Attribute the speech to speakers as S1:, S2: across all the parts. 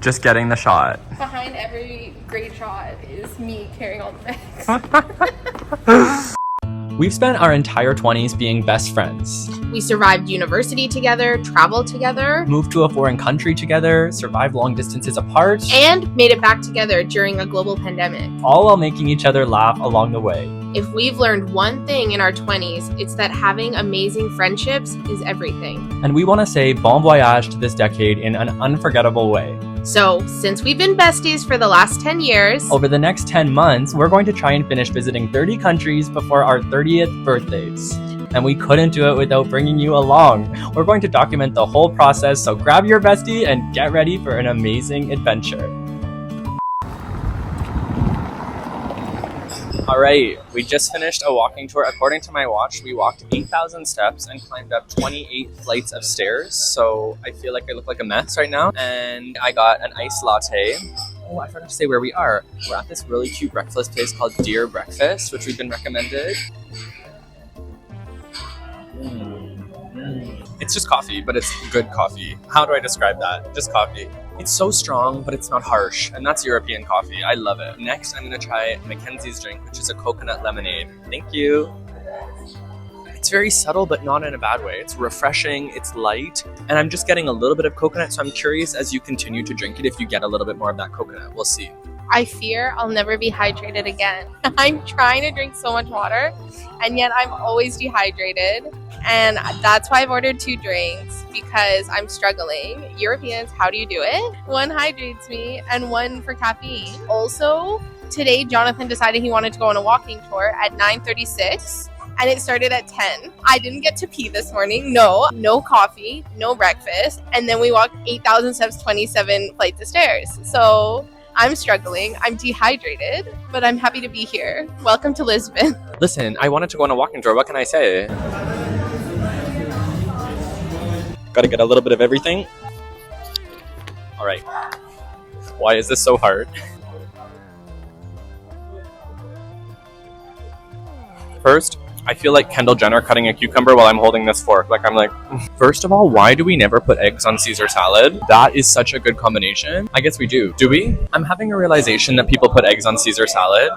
S1: Just getting the shot.
S2: Behind every great shot is me carrying all the bags.
S1: We've spent our entire 20s being best friends.
S2: We survived university together, traveled together,
S1: Moved to a foreign country together, survived long distances apart,
S2: and made it back together during a global pandemic.
S1: all while making each other laugh along the way.
S2: If we've learned one thing in our 20s, it's that having amazing friendships is everything.
S1: And we want to say bon voyage to this decade in an unforgettable way.
S2: So, since we've been besties for the last 10 years,
S1: Over the next 10 months, we're going to try and finish visiting 30 countries before our 30th birthdays. And we couldn't do it without bringing you along. We're going to document the whole process, so grab your bestie and get ready for an amazing adventure. Alright, we just finished a walking tour. According to my watch, we walked 8,000 steps and climbed up 28 flights of stairs. So I feel like I look like a mess right now. And I got an iced latte. Oh, I forgot to say where we are. We're at this really cute breakfast place called Dear Breakfast, which we've been recommended. It's just coffee, but it's good coffee. How do I describe that? Just coffee. It's so strong, but it's not harsh, and that's European coffee. I love it. Next, I'm gonna try MacKenzie's drink, which is a coconut lemonade. Thank you. It's very subtle, but not in a bad way. It's refreshing, it's light, and I'm just getting a little bit of coconut, so I'm curious as you continue to drink it if you get a little bit more of that coconut. We'll see.
S2: I fear I'll never be hydrated again. I'm trying to drink so much water, and yet I'm always dehydrated. And that's why I've ordered 2 drinks, because I'm struggling. Europeans, how do you do it? One hydrates me and one for caffeine. Also, today Jonathan decided he wanted to go on a walking tour at 9:36. And it started at 10. I didn't get to pee this morning. No coffee, no breakfast. And then we walked 8,000 steps, 27 flights of stairs. So I'm struggling. I'm dehydrated, but I'm happy to be here. Welcome to Lisbon.
S1: Listen, I wanted to go on a walking tour. What can I say? Gotta get a little bit of everything. All right. Why is this so hard? First, I feel like Kendall Jenner cutting a cucumber while I'm holding this fork. First of all, why do we never put eggs on Caesar salad? That is such a good combination. I guess we do. Do we? I'm having a realization that people put eggs on Caesar salad,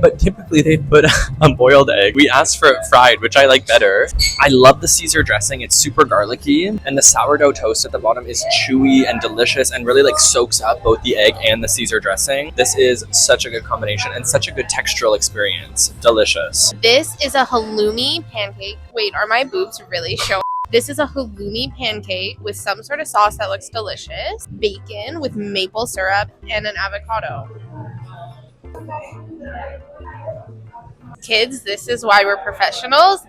S1: but typically they put a boiled egg. We asked for it fried, which I like better. I love the Caesar dressing. It's super garlicky, and the sourdough toast at the bottom is chewy and delicious and really soaks up both the egg and the Caesar dressing. This is such a good combination and such a good textural experience. Delicious.
S2: This is a halloumi pancake. Wait, are my boobs really showing? This is a halloumi pancake with some sort of sauce that looks delicious, bacon with maple syrup, and an avocado. Kids, this is why we're professionals.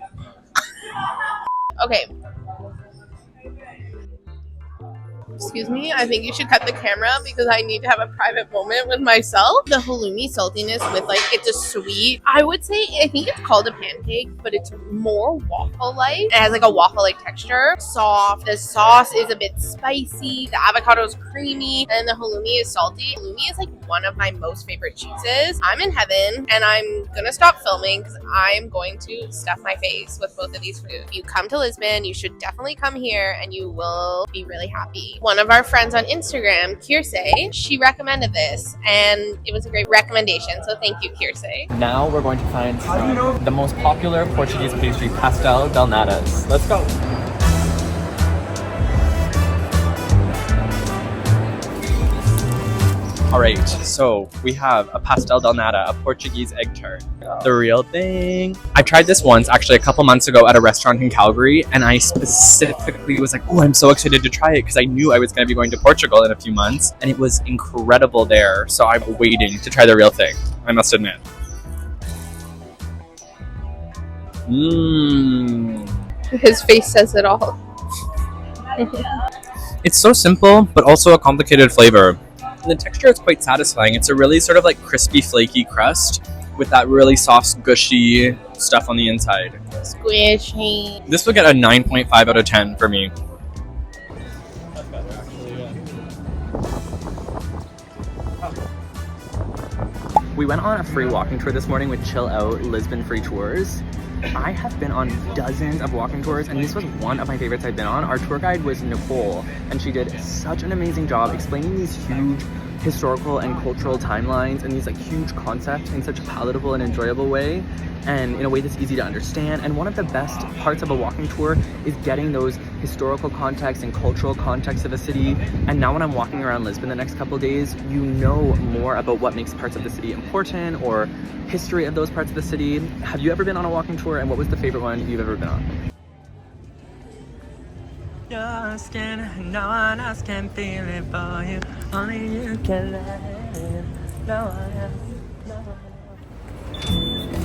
S2: Okay. Excuse me, I think you should cut the camera because I need to have a private moment with myself. The halloumi saltiness with it's a sweet, I would say, I think it's called a pancake, but it's more waffle-like. It has a waffle-like texture. Soft. The sauce is a bit spicy. The avocado is creamy. And the halloumi is salty. Halloumi is one of my most favorite cheeses. I'm in heaven and I'm gonna stop filming because I'm going to stuff my face with both of these foods. If you come to Lisbon, you should definitely come here and you will be really happy. One of our friends on Instagram, Kirse, she recommended this and it was a great recommendation. So thank you, Kirse.
S1: Now we're going to find the most popular Portuguese pastry, pastel del natas. Let's go. Alright, so we have a pastel del nata, a Portuguese egg tart. The real thing. I tried this once, actually a couple months ago at a restaurant in Calgary, and I specifically was oh, I'm so excited to try it because I knew I was going to be going to Portugal in a few months, and it was incredible there, so I'm waiting to try the real thing, I must admit.
S2: His face says it all.
S1: It's so simple, but also a complicated flavor. And the texture is quite satisfying. It's a really sort of crispy, flaky crust with that really soft, gushy stuff on the inside.
S2: Squishy.
S1: This will get a 9.5 out of 10 for me. That's better, actually, yeah.
S3: We went on a free walking tour this morning with Chill Out Lisbon free tours. I have been on dozens of walking tours, and this was one of my favorites I've been on. Our tour guide was Nicole, and she did such an amazing job explaining these huge historical and cultural timelines and these like huge concepts in such a palatable and enjoyable way, and in a way that's easy to understand. And one of the best parts of a walking tour is getting those historical context and cultural context of a city. And now when I'm walking around Lisbon the next couple of days, you know more about what makes parts of the city important or history of those parts of the city. Have you ever been on a walking tour, and what was the favorite one you've ever been on? Your skin, no one else can feel it for you. Only you can let it. No one else, no one else.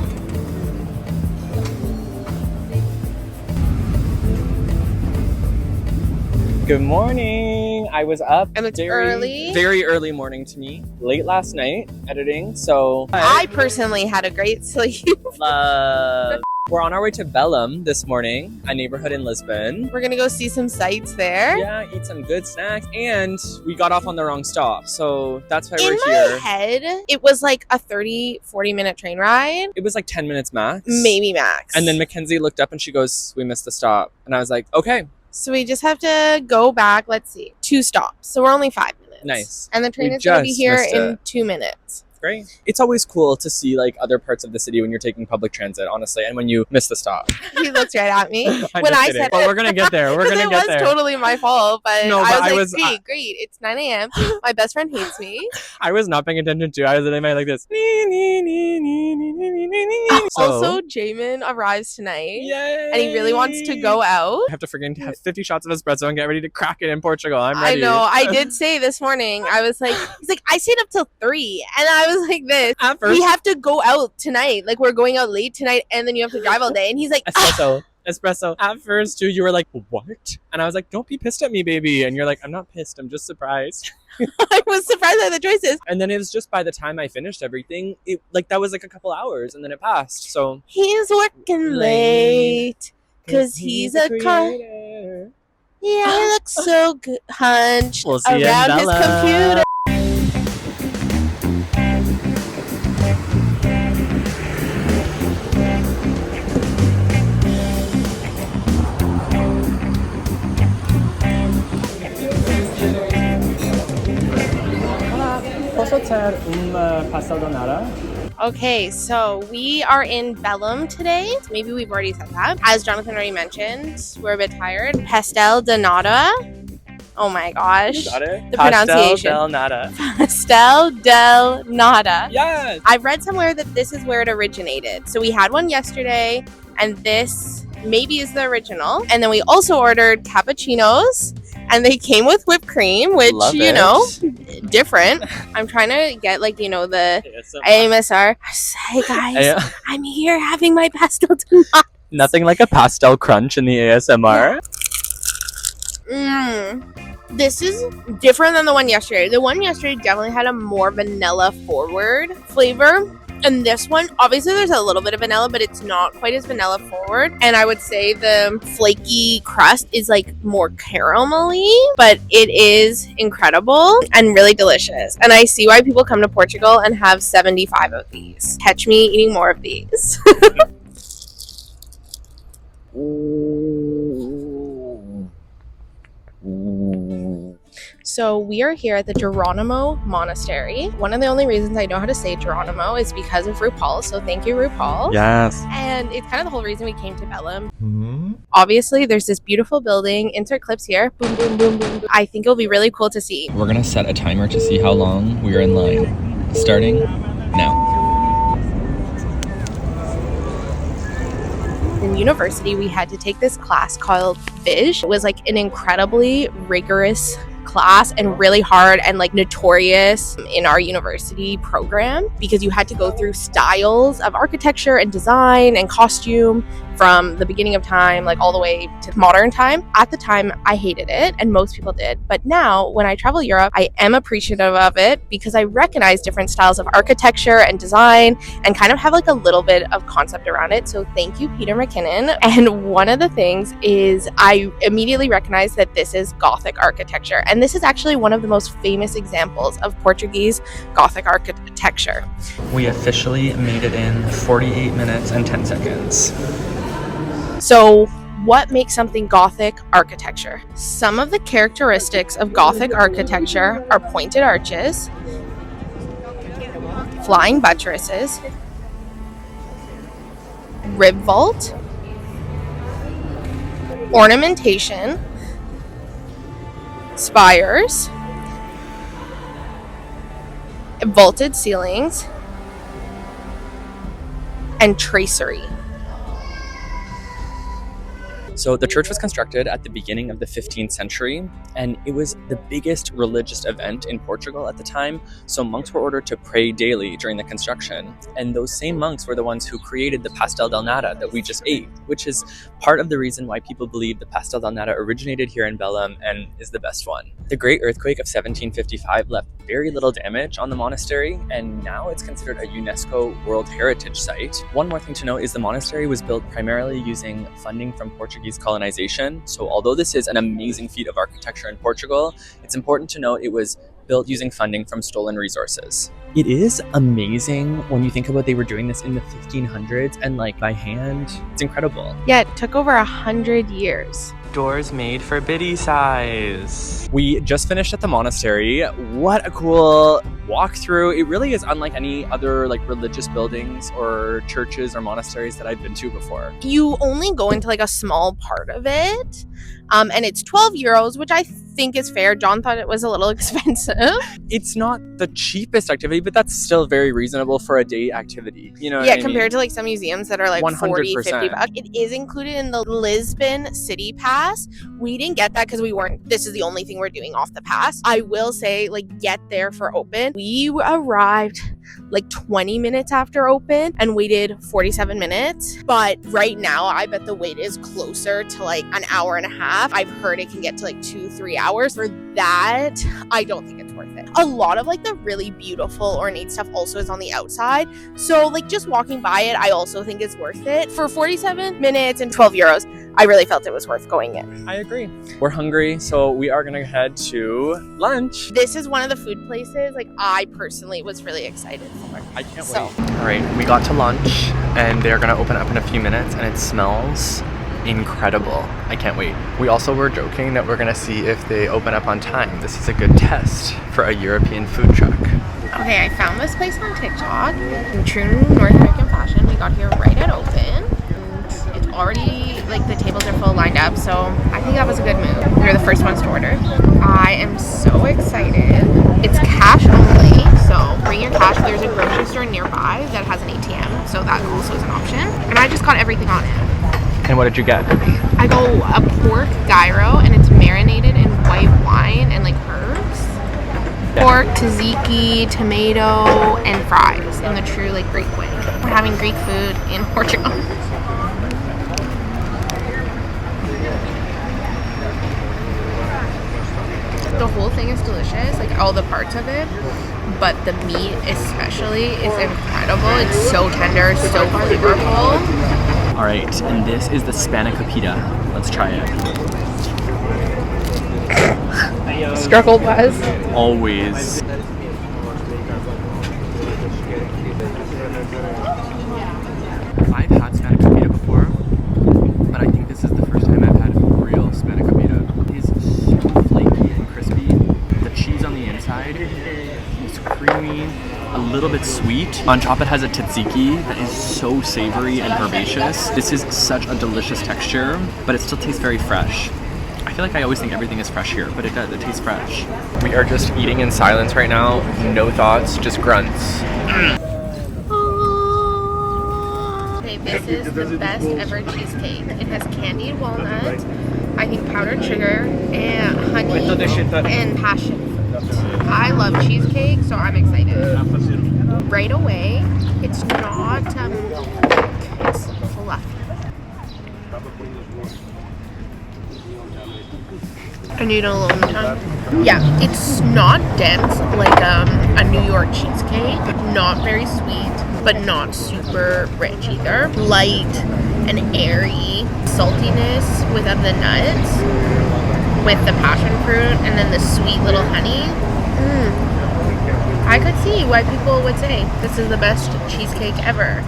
S3: Good morning. I was up
S2: And it's early.
S3: Very early morning to me. Late last night editing, so
S2: I personally had a great sleep.
S3: love. We're on our way to Belem this morning, a neighborhood in Lisbon.
S2: We're gonna go see some sights there.
S3: Yeah, eat some good snacks, and we got off on the wrong stop, so that's why
S2: In
S3: we're
S2: my
S3: here.
S2: head, it was like a 30-40 minute train ride,
S3: It was like 10 minutes max.
S2: maybe max.
S3: And then MacKenzie looked up and she goes, "We missed the stop." And I was like, okay,
S2: so we just have to go back, let's see, 2 stops. So we're only 5 minutes.
S3: nice.
S2: And the train
S3: We
S2: is gonna be
S3: just
S2: here
S3: missed
S2: in
S3: it.
S2: 2 minutes.
S3: Great. It's always cool to see like other parts of the city when you're taking public transit, honestly, and when you miss the stop.
S2: He looks right at me.
S3: I'm
S2: When
S3: just
S2: I
S3: kidding.
S2: said
S3: But we're gonna get there. We're
S2: Because
S3: gonna
S2: it
S3: get
S2: was
S3: there.
S2: totally my fault, but
S3: No,
S2: I
S3: but
S2: was like, great, it's 9 a.m. My best friend hates me.
S3: I was not paying attention to. I was in my like this. So,
S2: Also, Jamin arrives tonight,
S3: yay!
S2: and he really wants to go out.
S3: I have to freaking have 50 shots of espresso and get ready to crack it in Portugal. I'm
S2: I
S3: ready.
S2: know. I did say this morning, I was like, he's like, I stayed up till 3. And I was like this.
S3: At first,
S2: We have to go out tonight. Like, we're going out late tonight, and then you have to drive all day. And he's like,
S3: espresso. At first, too, you were like, what? And I was like, don't be pissed at me, baby. And you're like, I'm not pissed. I'm just surprised.
S2: I was surprised by the choices.
S3: And then it was just by the time I finished everything, it like that was like a couple hours, and then it passed. So
S2: He's working late because he's a
S3: creator.
S2: Yeah, he looks so good. Hunched
S3: We'll see you in
S2: around his
S3: Bella.
S2: computer.
S3: Posso ter pastel de nata?
S2: Okay, so we are in Belem today. Maybe we've already said that. As Jonathan already mentioned, we're a bit tired. Pastel de nata. Oh my gosh.
S3: Got it?
S2: The pronunciation.
S3: Pastel del nata.
S2: Pastel del nata.
S3: Yes.
S2: I've read somewhere that this is where it originated. So we had one yesterday, and this maybe is the original. And then we also ordered cappuccinos, and they came with whipped cream, which,
S3: Love
S2: you
S3: it.
S2: know, different. I'm trying to get, like, you know, the AMSR. Hey guys, I'm here having my pastel de nata.
S3: Nothing like a pastel crunch in the ASMR.
S2: This is different than the one yesterday. The one yesterday definitely had a more vanilla forward flavor. And this one, obviously there's a little bit of vanilla, but it's not quite as vanilla forward. And I would say the flaky crust is like more caramelly, but it is incredible and really delicious. And I see why people come to Portugal and have 75 of these. Catch me eating more of these. So we are here at the Jerónimo Monastery. One of the only reasons I know how to say Jerónimo is because of RuPaul. So thank you, RuPaul.
S3: Yes.
S2: And it's kind of the whole reason we came to Belem. Obviously, there's this beautiful building. Insert clips here. Boom, boom, boom, boom, boom. I think it'll be really cool to see.
S3: We're gonna set a timer to see how long we are in line. Starting now.
S2: In university, we had to take this class called Viz. It was like an incredibly rigorous class and really hard and like notorious in our university program because you had to go through styles of architecture and design and costume from the beginning of time, like all the way to modern time. At the time, I hated it, and most people did. But now, when I travel Europe, I am appreciative of it because I recognize different styles of architecture and design and kind of have like a little bit of concept around it. So thank you, Peter McKinnon. And one of the things is I immediately recognize that this is Gothic architecture. And this is actually one of the most famous examples of Portuguese Gothic architecture.
S3: We officially made it in 48 minutes and 10 seconds.
S2: So what makes something Gothic architecture? Some of the characteristics of Gothic architecture are pointed arches, flying buttresses, rib vault, ornamentation, spires, vaulted ceilings, and tracery.
S1: So the church was constructed at the beginning of the 15th century, and it was the biggest religious event in Portugal at the time. So monks were ordered to pray daily during the construction, and those same monks were the ones who created the pastel del nata that we just ate, which is part of the reason why people believe the pastel del nata originated here in Belem and is the best one. The Great Earthquake of 1755 left very little damage on the monastery, and now it's considered a UNESCO World Heritage Site. One more thing to note is the monastery was built primarily using funding from Portuguese colonization. So although this is an amazing feat of architecture in Portugal, it's important to note it was built using funding from stolen resources. It is amazing when you think about they were doing this in the 1500s and like by hand. It's incredible.
S2: Yeah, it took over 100 years.
S3: Doors made for biddy size.
S1: We just finished at the monastery. What a cool walkthrough. It really is unlike any other like religious buildings or churches or monasteries that I've been to before.
S2: You only go into like a small part of it, and it's 12 euros, which I think is fair. John thought it was a little expensive.
S1: It's not the cheapest activity, but that's still very reasonable for a day activity. You know what
S2: Yeah,
S1: I mean?
S2: compared to like some museums that are like 40, 50
S1: 100%.
S2: bucks. It is included in the Lisbon city pass. We didn't get that because this is the only thing we're doing off the pass. I will say, like, get there for open. We arrived like 20 minutes after open and waited 47 minutes. But right now, I bet the wait is closer to like an hour and a half. I've heard it can get to like 2-3 hours. For that, I don't think it's worth it. A lot of like the really beautiful ornate stuff also is on the outside. So like just walking by it, I also think is worth it. For 47 minutes and 12 euros, I really felt it was worth going in.
S1: I agree. We're hungry, so we are gonna head to lunch.
S2: This is one of the food places like I personally was really excited for.
S1: I can't
S2: So.
S1: wait.
S3: All right, we got to lunch and they're gonna open up in a few minutes and it smells incredible. I can't wait. We also were joking that we're gonna see if they open up on time. This is a good test for a European food truck.
S2: Okay, I found this place on TikTok. In true North American fashion, we got here right at open. And it's already, like, the tables are full lined up, so I think that was a good move. We were the first ones to order. I am so excited. It's cash only, so bring your cash. There's a grocery store nearby that has an ATM, so that also is an option. And I just got everything on it.
S3: And what did you get?
S2: I got a pork gyro, and it's marinated in white wine and, like, herbs. Pork, tzatziki, tomato, and fries in the true like Greek way. We're having Greek food in Portugal. The whole thing is delicious, like all the parts of it, but the meat especially is incredible. It's so tender, so flavorful.
S3: All right, and this is the Spanica pita. Let's try it.
S2: Struggle buzz.
S3: Always. I've had Spanica pita before, but I think this is the first time I've had real Spanica pita. It is so flaky and crispy. The cheese on the inside is creamy, a little bit sweet. On top it has a tzatziki that is so savory and herbaceous. This is such a delicious texture, but it still tastes very fresh. I feel like I always think everything is fresh here, but it does. It tastes fresh.
S1: We are just eating in silence right now. No thoughts, just grunts.
S2: Okay, this is the best ever cheesecake. It has candied walnut, I think powdered sugar, and honey, and passion fruit. I love cheesecake, so I'm excited. Right away, it's not, it's fluffy. I need a little time. Yeah, it's not dense like a New York cheesecake. Not very sweet, but not super rich either. Light and airy saltiness without the nuts. with the passion fruit and then the sweet little honey. I could see why people would say this is the best cheesecake ever.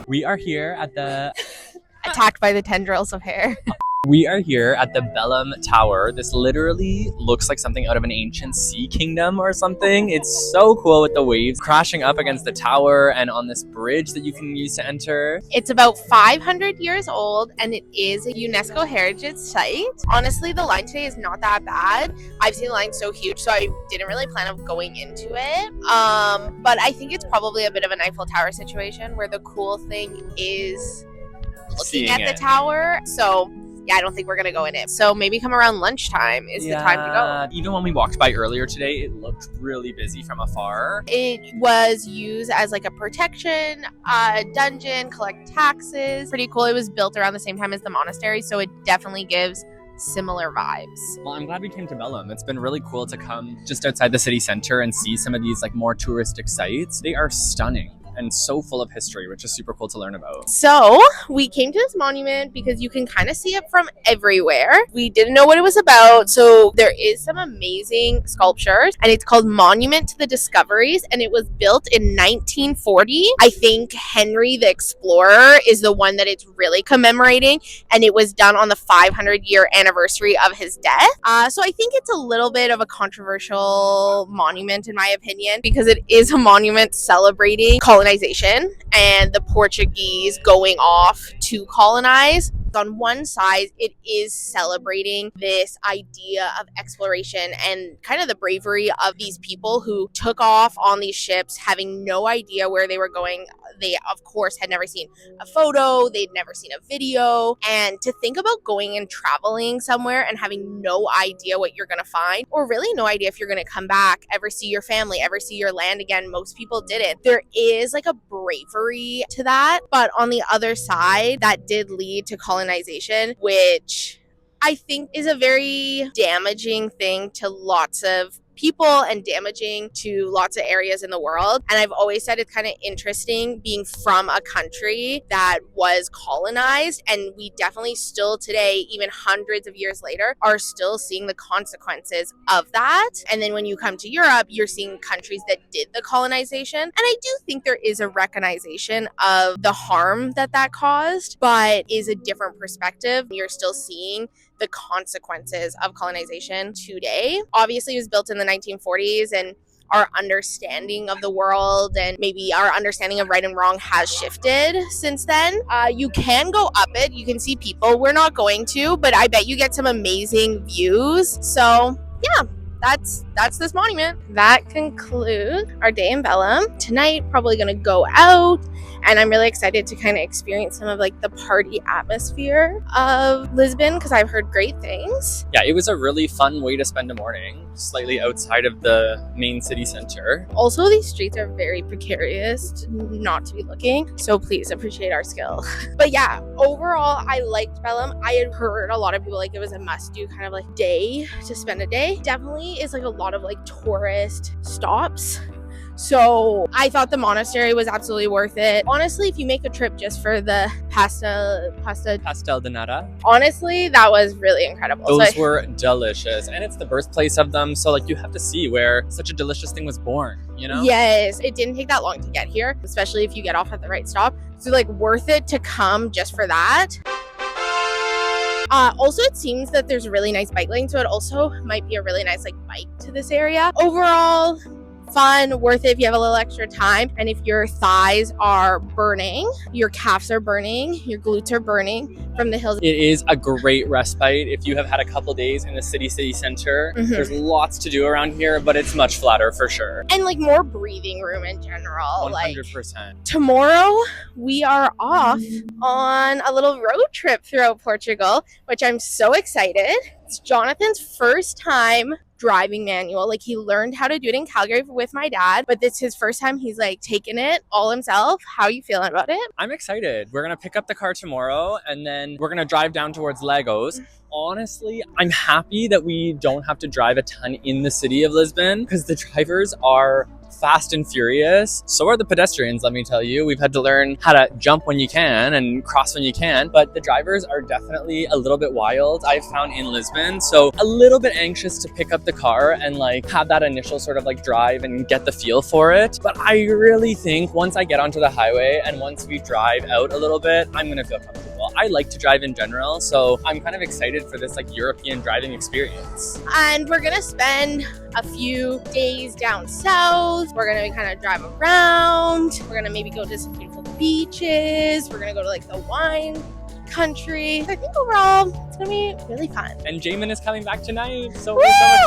S1: We are here at the
S2: Attacked by the tendrils of hair.
S1: We are here at the Belem Tower. This literally looks like something out of an ancient sea kingdom or something. It's so cool with the waves crashing up against the tower and on this bridge that you can use to enter.
S2: It's about 500 years old and it is a UNESCO Heritage Site. Honestly, the line today is not that bad. I've seen the line so huge, so I didn't really plan on going into it. But I think it's probably a bit of an Eiffel Tower situation where the cool thing is looking at the tower. So yeah, I don't think we're gonna go in it. So maybe come around lunchtime is the time to go.
S1: Even when we walked by earlier today, it looked really busy from afar.
S2: It was used as like a protection dungeon, collect taxes. Pretty cool. It was built around the same time as the monastery, so it definitely gives similar vibes.
S1: Well, I'm glad we came to Belem. It's been really cool to come just outside the city center and see some of these like more touristic sites. They are stunning and so full of history, which is super cool to learn about.
S2: So we came to this monument because you can kind of see it from everywhere. We didn't know what it was about, so there is some amazing sculptures, and it's called Monument to the Discoveries, and it was built in 1940. I think Henry the Explorer is the one that it's really commemorating, and it was done on the 500-year anniversary of his death. So I think it's a little bit of a controversial monument in my opinion, because it is a monument celebrating colonization and the Portuguese going off to colonize. On one side, it is celebrating this idea of exploration and kind of the bravery of these people who took off on these ships having no idea where they were going. They, of course, had never seen a photo. They'd never seen a video. And to think about going and traveling somewhere and having no idea what you're going to find, or really no idea if you're going to come back, ever see your family, ever see your land again. Most people didn't. There is like a bravery to that. But on the other side, that did lead to colonization, which I think is a very damaging thing to lots of people and damaging to lots of areas in the world. And I've always said it's kind of interesting being from a country that was colonized, and we definitely still today, even hundreds of years later, are still seeing the consequences of that. And then when you come to Europe, you're seeing countries that did the colonization, and I do think there is a recognition of the harm that that caused, but is a different perspective. You're still seeing the consequences of colonization today. Obviously, it was built in the 1940s, and our understanding of the world and maybe our understanding of right and wrong has shifted since then. You can go up it. You can see people. We're not going to, but I bet you get some amazing views. So yeah, that's this monument. That concludes our day in Belem. Tonight, probably going to go out, and I'm really excited to kind of experience some of like the party atmosphere of Lisbon because I've heard great things.
S1: Yeah, it was a really fun way to spend a morning, slightly outside of the main city center.
S2: Also, these streets are very precarious not to be looking, so please appreciate our skill. But yeah, overall, I liked Belem. I had heard a lot of people like it was a must-do kind of like day to spend a day. Definitely is like a lot of like tourist stops. So I thought the monastery was absolutely worth it. Honestly, if you make a trip just for the
S1: Pastel de nata.
S2: Honestly, that was really incredible.
S1: Those were delicious. And it's the birthplace of them. So like you have to see where such a delicious thing was born, you know?
S2: Yes, it didn't take that long to get here, especially if you get off at the right stop. So like worth it to come just for that. Also, it seems that there's a really nice bike lane, so it also might be a really nice like bike to this area. Overall, fun, worth it if you have a little extra time, and if your thighs are burning, your calves are burning, your glutes are burning from the hills.
S1: It is a great respite if you have had a couple days in the city center. There's lots to do around here, but it's much flatter for sure.
S2: And like more breathing room in general.
S1: 100%.
S2: Like, tomorrow we are off on a little road trip throughout Portugal, which I'm so excited. It's Jonathan's first time driving manual. Like he learned how to do it in Calgary with my dad, but this is his first time he's like taken it all himself. How are you feeling about it?
S1: I'm excited. We're gonna pick up the car tomorrow and then we're gonna drive down towards Lagos. Honestly, I'm happy that we don't have to drive a ton in the city of Lisbon because the drivers are
S3: fast and furious. So are the pedestrians, let me tell you. We've had to learn how to jump when you can and cross when you can, but the drivers are definitely a little bit wild, I've found in Lisbon. So a little bit anxious to pick up the car and like have that initial sort of like drive and get the feel for it. But I really think once I get onto the highway and once we drive out a little bit, I'm gonna feel comfortable. I like to drive in general, so I'm kind of excited for this like European driving experience.
S2: And we're gonna spend a few days down south. We're gonna kind of drive around. We're gonna maybe go to some beautiful beaches. We're gonna go to like the wine country. I think overall it's gonna be really fun.
S3: And Jamin is coming back tonight, so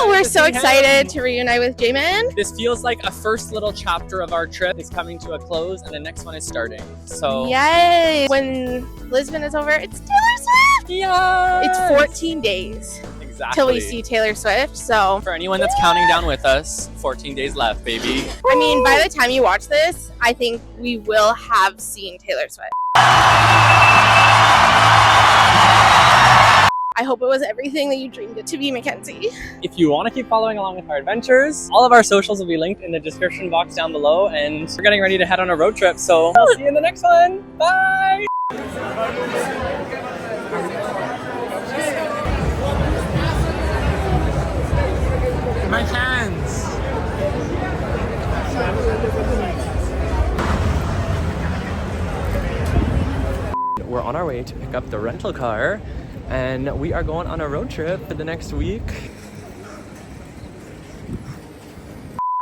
S2: We're so excited to reunite with Jamin.
S3: This feels like a first little chapter of our trip is coming to a close and the next one is starting. So
S2: Yay! When Lisbon is over, it's Taylor Swift!
S3: yeah,
S2: It's 14 days
S3: exactly
S2: till we see Taylor Swift, so
S3: for anyone that's counting down with us, 14 days left, baby.
S2: I mean, by the time you watch this, I think we will have seen Taylor Swift. I hope it was everything that you dreamed it to be, MacKenzie.
S3: If you want to keep following along with our adventures, all of our socials will be linked in the description box down below, and we're getting ready to head on a road trip, so I'll see you in the next one. Bye! My hands! We're on our way to pick up the rental car, and we are going on a road trip for the next week.